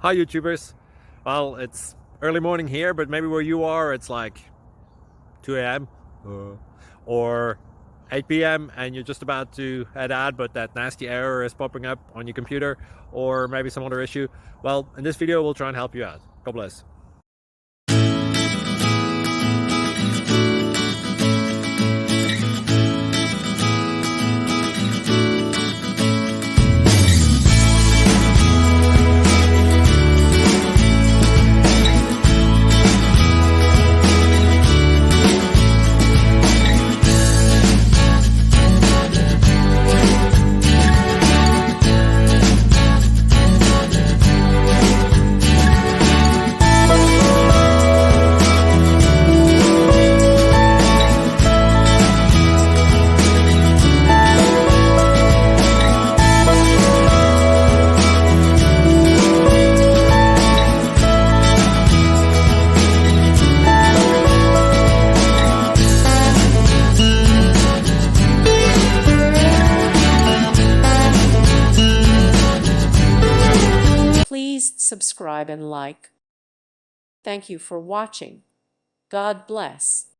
Hi YouTubers. Well, it's early morning here, but maybe where you are it's like 2 a.m. or 8 p.m. and you're just about to head out, but that nasty error is popping up on your computer, or maybe some other issue. Well, in this video we'll try and help you out. God bless. Please subscribe and like. Thank you for watching. God bless.